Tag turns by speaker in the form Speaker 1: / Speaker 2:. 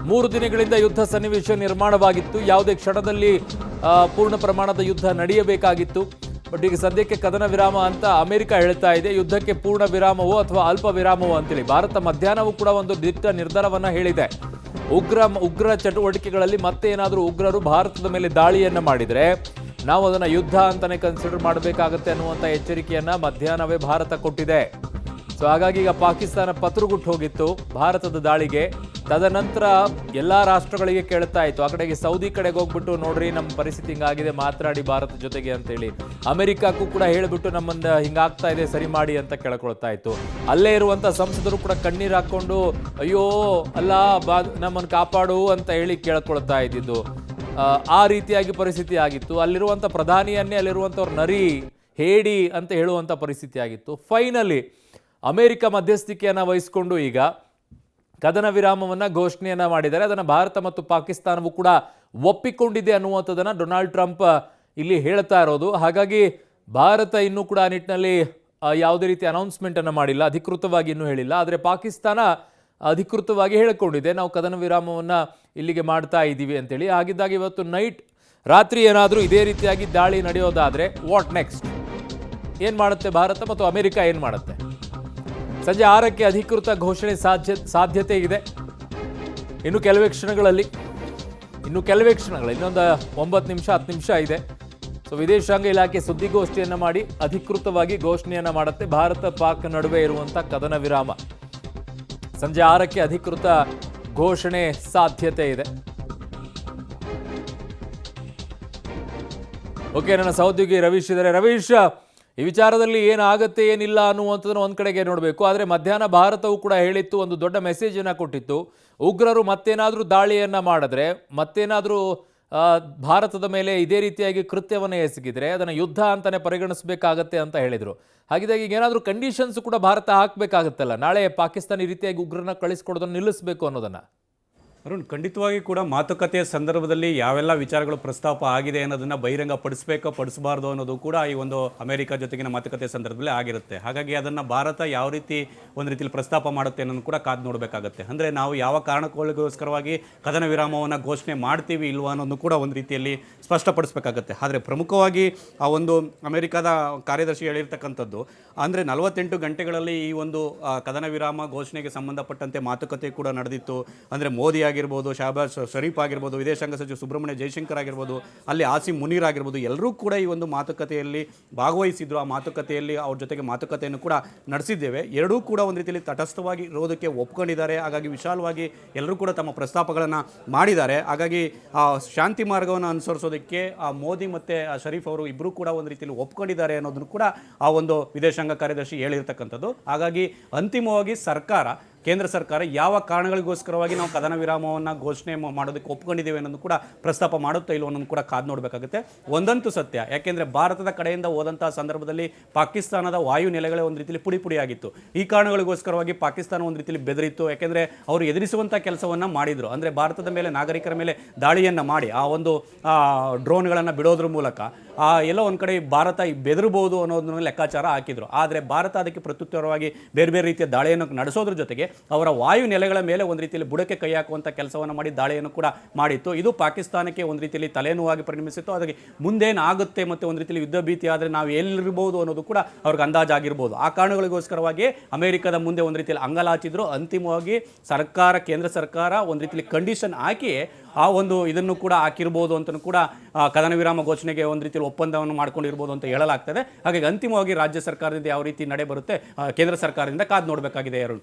Speaker 1: 3 ದಿನಗಳಿಂದ ಯುದ್ಧ ಸನ್ನಿವೇಶ ನಿರ್ಮಾಣವಾಗಿತ್ತು. ಯಾವುದೇ ಕ್ಷಣದಲ್ಲಿ ಪೂರ್ಣ ಪ್ರಮಾಣದ ಯುದ್ಧ ನಡೆಯಬೇಕಾಗಿತ್ತು. ಬಟ್ ಈಗ ಸದ್ಯಕ್ಕೆ ಕದನ ವಿರಾಮ ಅಂತ ಅಮೆರಿಕ ಹೇಳ್ತಾ ಇದೆ. ಯುದ್ಧಕ್ಕೆ ಪೂರ್ಣ ವಿರಾಮವೋ ಅಥವಾ ಅಲ್ಪ ವಿರಾಮವೋ ಅಂತೇಳಿ ಭಾರತ ಮಧ್ಯಾಹ್ನವೂ ಕೂಡ ಒಂದು ದಿಟ್ಟ ನಿರ್ಧಾರವನ್ನ ಹೇಳಿದೆ. ಉಗ್ರ ಚಟುವಟಿಕೆಗಳಲ್ಲಿ ಮತ್ತೆ ಏನಾದರೂ ಉಗ್ರರು ಭಾರತದ ಮೇಲೆ ದಾಳಿಯನ್ನ ಮಾಡಿದರೆ ನಾವು ಅದನ್ನು ಯುದ್ಧ ಅಂತಾನೆ ಕನ್ಸಿಡರ್ ಮಾಡಬೇಕಾಗತ್ತೆ ಅನ್ನುವಂಥ ಎಚ್ಚರಿಕೆಯನ್ನ ಮಧ್ಯಾಹ್ನವೇ ಭಾರತ ಕೊಟ್ಟಿದೆ. ಸೊ ಹಾಗಾಗಿ ಈಗ ಪಾಕಿಸ್ತಾನ ಪತ್ರುಗುಟ್ಟು ಹೋಗಿತ್ತು ಭಾರತದ ದಾಳಿಗೆ. ತದನಂತರ ಎಲ್ಲ ರಾಷ್ಟ್ರಗಳಿಗೆ ಕೇಳ್ತಾ ಇತ್ತು. ಆ ಕಡೆಗೆ ಸೌದಿ ಕಡೆಗೆ ಹೋಗ್ಬಿಟ್ಟು ನೋಡ್ರಿ ನಮ್ಮ ಪರಿಸ್ಥಿತಿ ಹಿಂಗಾಗಿದೆ, ಮಾತನಾಡಿ ಭಾರತ ಜೊತೆಗೆ ಅಂತೇಳಿ. ಅಮೆರಿಕಕ್ಕೂ ಕೂಡ ಹೇಳಿಬಿಟ್ಟು ನಮ್ಮನ್ನ ಹಿಂಗಾಗ್ತಾ ಇದೆ, ಸರಿ ಮಾಡಿ ಅಂತ ಕೇಳ್ಕೊಳ್ತಾ ಇತ್ತು. ಅಲ್ಲೇ ಇರುವಂಥ ಸಂಸದರು ಕೂಡ ಕಣ್ಣೀರು ಹಾಕ್ಕೊಂಡು ಅಯ್ಯೋ ಅಲ್ಲ ನಮ್ಮನ್ನು ಕಾಪಾಡು ಅಂತ ಹೇಳಿ ಕೇಳ್ಕೊಳ್ತಾ ಇದ್ದಿದ್ದು. ಆ ರೀತಿಯಾಗಿ ಪರಿಸ್ಥಿತಿ ಆಗಿತ್ತು. ಅಲ್ಲಿರುವಂಥ ಪ್ರಧಾನಿಯನ್ನೇ ಅಲ್ಲಿರುವಂಥವ್ರು ನರಿ ಹೇಡಿ ಅಂತ ಹೇಳುವಂಥ ಪರಿಸ್ಥಿತಿ ಆಗಿತ್ತು. ಫೈನಲಿ ಅಮೆರಿಕ ಮಧ್ಯಸ್ಥಿಕೆಯನ್ನು ವಹಿಸಿಕೊಂಡು ಈಗ ಕದನ ವಿರಾಮವನ್ನು ಘೋಷಣೆಯನ್ನು ಮಾಡಿದ್ದಾರೆ. ಅದನ್ನು ಭಾರತ ಮತ್ತು ಪಾಕಿಸ್ತಾನವೂ ಕೂಡ ಒಪ್ಪಿಕೊಂಡಿದೆ ಅನ್ನುವಂಥದ್ದನ್ನು ಡೊನಾಲ್ಡ್ ಟ್ರಂಪ್ ಇಲ್ಲಿ ಹೇಳ್ತಾ ಇರೋದು. ಹಾಗಾಗಿ ಭಾರತ ಇನ್ನೂ ಕೂಡ ಆ ನಿಟ್ಟಿನಲ್ಲಿ ಯಾವುದೇ ರೀತಿ ಅನೌನ್ಸ್ಮೆಂಟನ್ನು ಮಾಡಿಲ್ಲ, ಅಧಿಕೃತವಾಗಿ ಇನ್ನೂ ಹೇಳಿಲ್ಲ. ಆದರೆ ಪಾಕಿಸ್ತಾನ ಅಧಿಕೃತವಾಗಿ ಹೇಳಿಕೊಂಡಿದೆ, ನಾವು ಕದನ ವಿರಾಮವನ್ನು ಇಲ್ಲಿಗೆ ಮಾಡ್ತಾ ಇದ್ದೀವಿ ಅಂತೇಳಿ. ಹಾಗಿದ್ದಾಗ ಇವತ್ತು ರಾತ್ರಿ ಏನಾದರೂ ಇದೇ ರೀತಿಯಾಗಿ ದಾಳಿ ನಡೆಯೋದಾದರೆ ವಾಟ್ ನೆಕ್ಸ್ಟ್? ಏನು ಮಾಡುತ್ತೆ ಭಾರತ ಮತ್ತು ಅಮೆರಿಕ ಏನು ಮಾಡುತ್ತೆ? ಸಂಜೆ 6ಕ್ಕೆ ಅಧಿಕೃತ ಘೋಷಣೆ ಸಾಧ್ಯತೆ ಇದೆ. ಇನ್ನು ಕೆಲವೇ ಕ್ಷಣಗಳಲ್ಲಿ ಇನ್ನೊಂದು 9 ನಿಮಿಷ 10 ನಿಮಿಷ ಇದೆ. ಸೊ ವಿದೇಶಾಂಗ ಇಲಾಖೆ ಸುದ್ದಿಗೋಷ್ಠಿಯನ್ನು ಮಾಡಿ ಅಧಿಕೃತವಾಗಿ ಘೋಷಣೆಯನ್ನು ಮಾಡುತ್ತೆ. ಭಾರತ ಪಾಕ್ ನಡುವೆ ಇರುವಂಥ ಕದನ ವಿರಾಮ ಸಂಜೆ 6ಕ್ಕೆ ಅಧಿಕೃತ ಘೋಷಣೆ ಸಾಧ್ಯತೆ ಇದೆ. ಓಕೆ, ನನ್ನ ಸಹೋದ್ಯೋಗಿ ರವೀಶ್ ಇದ್ದಾರೆ. ರವೀಶ್, ಈ ವಿಚಾರದಲ್ಲಿ ಏನಾಗುತ್ತೆ ಏನಿಲ್ಲ ಅನ್ನುವಂಥದ್ದನ್ನು ಒಂದು ಕಡೆಗೆ ನೋಡಬೇಕು. ಆದರೆ ಮಧ್ಯಾಹ್ನ ಭಾರತವು ಕೂಡ ಹೇಳಿತ್ತು, ಒಂದು ದೊಡ್ಡ ಮೆಸೇಜನ್ನು ಕೊಟ್ಟಿತ್ತು. ಉಗ್ರರು ಮತ್ತೇನಾದರೂ ದಾಳಿಯನ್ನು ಮಾಡಿದ್ರೆ, ಮತ್ತೇನಾದರೂ ಭಾರತದ ಮೇಲೆ ಇದೇ ರೀತಿಯಾಗಿ ಕೃತ್ಯವನ್ನು ಎಸಗಿದ್ರೆ ಅದನ್ನು ಯುದ್ಧ ಅಂತಲೇ ಪರಿಗಣಿಸಬೇಕಾಗತ್ತೆ ಅಂತ ಹೇಳಿದರು. ಹಾಗಿದ್ದಾಗ ಈಗ ಏನಾದರೂ ಕಂಡೀಷನ್ಸ್ ಕೂಡ ಭಾರತ ಹಾಕಬೇಕಾಗತ್ತಲ್ಲ, ನಾಳೆ ಪಾಕಿಸ್ತಾನ ಈ ರೀತಿಯಾಗಿ ಉಗ್ರನ ಕಳಿಸ್ಕೊಡೋದನ್ನು ನಿಲ್ಲಿಸಬೇಕು ಅನ್ನೋದನ್ನು.
Speaker 2: ಅರುಣ್, ಖಂಡಿತವಾಗಿ ಕೂಡ ಮಾತುಕತೆಯ ಸಂದರ್ಭದಲ್ಲಿ ಯಾವೆಲ್ಲ ವಿಚಾರಗಳು ಪ್ರಸ್ತಾಪ ಆಗಿದೆ ಅನ್ನೋದನ್ನು ಬಹಿರಂಗ ಪಡಿಸಬಾರ್ದು ಅನ್ನೋದು ಕೂಡ ಈ ಒಂದು ಅಮೆರಿಕ ಜೊತೆಗಿನ ಮಾತುಕತೆಯ ಸಂದರ್ಭದಲ್ಲಿ ಆಗಿರುತ್ತೆ. ಹಾಗಾಗಿ ಅದನ್ನು ಭಾರತ ಯಾವ ರೀತಿ ಒಂದು ರೀತಿಯಲ್ಲಿ ಪ್ರಸ್ತಾಪ ಮಾಡುತ್ತೆ ಅನ್ನೋದು ಕೂಡ ಕಾದು ನೋಡಬೇಕಾಗುತ್ತೆ. ಅಂದರೆ ನಾವು ಯಾವ ಕಾರಣಕ್ಕೋಸ್ಕರವಾಗಿ ಕದನ ವಿರಾಮವನ್ನು ಘೋಷಣೆ ಮಾಡ್ತೀವಿ ಇಲ್ವಾ ಅನ್ನೋದು ಕೂಡ ಒಂದು ರೀತಿಯಲ್ಲಿ ಸ್ಪಷ್ಟಪಡಿಸಬೇಕಾಗುತ್ತೆ. ಆದರೆ ಪ್ರಮುಖವಾಗಿ ಆ ಒಂದು ಅಮೆರಿಕದ ಕಾರ್ಯದರ್ಶಿ ಹೇಳಿರ್ತಕ್ಕಂಥದ್ದು ಅಂದರೆ 48 ಗಂಟೆಗಳಲ್ಲಿ ಈ ಒಂದು ಕದನ ವಿರಾಮ ಘೋಷಣೆಗೆ ಸಂಬಂಧಪಟ್ಟಂತೆ ಮಾತುಕತೆ ಕೂಡ ನಡೆದಿತ್ತು. ಅಂದರೆ ಮೋದಿ ಆಗಿರ್ಬೋದು, ಶಹಬಾಜ್ ಶರೀಫ್ ಆಗಿರ್ಬೋದು, ವಿದೇಶಾಂಗ ಸಚಿವ ಸುಬ್ರಹ್ಮಣ್ಯ ಜೈಶಂಕರ್ ಆಗಿರ್ಬೋದು, ಅಲ್ಲಿ ಆಸಿಮ್ ಮುನೀರ್ ಆಗಿರ್ಬೋದು, ಎಲ್ಲರೂ ಕೂಡ ಈ ಒಂದು ಮಾತುಕತೆಯಲ್ಲಿ ಭಾಗವಹಿಸಿದ್ರು. ಆ ಮಾತುಕತೆಯಲ್ಲಿ ಅವ್ರ ಜೊತೆಗೆ ಮಾತುಕತೆಯನ್ನು ಕೂಡ ನಡೆಸಿದ್ದೇವೆ. ಎರಡೂ ಕೂಡ ಒಂದು ರೀತಿಯಲ್ಲಿ ತಟಸ್ಥವಾಗಿ ಇರೋದಕ್ಕೆ ಒಪ್ಕೊಂಡಿದ್ದಾರೆ. ಹಾಗಾಗಿ ವಿಶಾಲವಾಗಿ ಎಲ್ಲರೂ ಕೂಡ ತಮ್ಮ ಪ್ರಸ್ತಾಪಗಳನ್ನು ಮಾಡಿದ್ದಾರೆ. ಹಾಗಾಗಿ ಶಾಂತಿ ಮಾರ್ಗವನ್ನು ಅನುಸರಿಸೋದಕ್ಕೆ ಮೋದಿ ಮತ್ತು ಶರೀಫ್ ಅವರು ಇಬ್ಬರೂ ಕೂಡ ಒಂದು ರೀತಿಯಲ್ಲಿ ಒಪ್ಕೊಂಡಿದ್ದಾರೆ ಅನ್ನೋದನ್ನು ಕೂಡ ಆ ಒಂದು ವಿದೇಶಾಂಗ ಕಾರ್ಯದರ್ಶಿ ಹೇಳಿರ್ತಕ್ಕಂಥದ್ದು. ಹಾಗಾಗಿ ಅಂತಿಮವಾಗಿ ಕೇಂದ್ರ ಸರ್ಕಾರ ಯಾವ ಕಾರಣಗಳಿಗೋಸ್ಕರವಾಗಿ ನಾವು ಕದನ ವಿರಾಮವನ್ನು ಘೋಷಣೆ ಮಾಡೋದಕ್ಕೆ ಒಪ್ಕೊಂಡಿದ್ದೇವೆ ಅನ್ನೋದು ಕೂಡ ಪ್ರಸ್ತಾಪ ಮಾಡುತ್ತಾ ಇಲ್ಲೋ ಅನ್ನೋದು ಕೂಡ ಕಾದು ನೋಡಬೇಕಾಗುತ್ತೆ. ಒಂದಂತೂ ಸತ್ಯ, ಯಾಕೆಂದರೆ ಭಾರತದ ಕಡೆಯಿಂದ ಹೋದಂತಹ ಸಂದರ್ಭದಲ್ಲಿ ಪಾಕಿಸ್ತಾನದ ವಾಯು ನೆಲೆಗಳೇ ಒಂದು ರೀತಿಯಲ್ಲಿ ಪುಡಿಯಾಗಿತ್ತು. ಈ ಕಾರಣಗಳಿಗೋಸ್ಕರವಾಗಿ ಪಾಕಿಸ್ತಾನ ಒಂದು ರೀತಿಯಲ್ಲಿ ಬೆದರಿತ್ತು. ಯಾಕೆಂದರೆ ಅವರು ಎದುರಿಸುವಂಥ ಕೆಲಸವನ್ನು ಮಾಡಿದರು. ಅಂದರೆ ಭಾರತದ ಮೇಲೆ, ನಾಗರಿಕರ ಮೇಲೆ ದಾಳಿಯನ್ನು ಮಾಡಿ ಆ ಒಂದು ಡ್ರೋನ್ಗಳನ್ನು ಬಿಡೋದ್ರ ಮೂಲಕ ಎಲ್ಲೋ ಒಂದು ಕಡೆ ಭಾರತ ಬೆದರಬಹುದು ಅನ್ನೋದನ್ನ ಲೆಕ್ಕಾಚಾರ ಹಾಕಿದ್ರು. ಆದರೆ ಭಾರತ ಅದಕ್ಕೆ ಪ್ರತ್ಯುತ್ತರವಾಗಿ ಬೇರೆ ಬೇರೆ ರೀತಿಯ ದಾಳಿಯನ್ನು ನಡೆಸೋದ್ರ ಜೊತೆಗೆ ಅವರ ವಾಯು ನೆಲೆಗಳ ಮೇಲೆ ಒಂದು ರೀತಿಯಲ್ಲಿ ಬುಡಕ್ಕೆ ಕೈ ಹಾಕುವಂಥ ಕೆಲಸವನ್ನು ಮಾಡಿ ದಾಳಿಯನ್ನು ಕೂಡ ಮಾಡಿತ್ತು. ಇದು ಪಾಕಿಸ್ತಾನಕ್ಕೆ ಒಂದು ರೀತಿಯಲ್ಲಿ ತಲೆನೋವಾಗಿ ಪರಿಣಮಿಸಿತ್ತು. ಅದಕ್ಕೆ ಮುಂದೇನಾಗುತ್ತೆ ಮತ್ತು ಒಂದು ರೀತಿಯಲ್ಲಿ ಯುದ್ಧ ಭೀತಿ ಆದರೆ ನಾವು ಎಲ್ಲಿರ್ಬೋದು ಅನ್ನೋದು ಕೂಡ ಅವ್ರಿಗೆ ಅಂದಾಜಾಗಿರ್ಬೋದು. ಆ ಕಾರಣಗಳಿಗೋಸ್ಕರವಾಗಿ ಅಮೆರಿಕದ ಮುಂದೆ ಒಂದು ರೀತಿಯಲ್ಲಿ ಅಂಗಲಾಚಿದ್ರು. ಅಂತಿಮವಾಗಿ ಕೇಂದ್ರ ಸರ್ಕಾರ ಒಂದು ರೀತಿಯಲ್ಲಿ ಕಂಡೀಷನ್ ಹಾಕಿ ಆ ಒಂದು ಇದನ್ನು ಕೂಡ ಹಾಕಿರ್ಬೋದು ಅಂತಲೂ ಕೂಡ ಕದನ ವಿರಾಮ ಘೋಷಣೆಗೆ ಒಂದು ರೀತಿಯಲ್ಲಿ ಒಪ್ಪಂದವನ್ನು ಮಾಡ್ಕೊಂಡಿರ್ಬೋದು ಅಂತ ಹೇಳಲಾಗ್ತದೆ. ಹಾಗಾಗಿ ಅಂತಿಮವಾಗಿ ರಾಜ್ಯ ಸರ್ಕಾರದಿಂದ ಯಾವ ರೀತಿ ನಡೆ ಬರುತ್ತೆ ಕೇಂದ್ರ ಸರ್ಕಾರದಿಂದ ಕಾದು ನೋಡಬೇಕಾಗಿದೆ. ಅರುಣ್.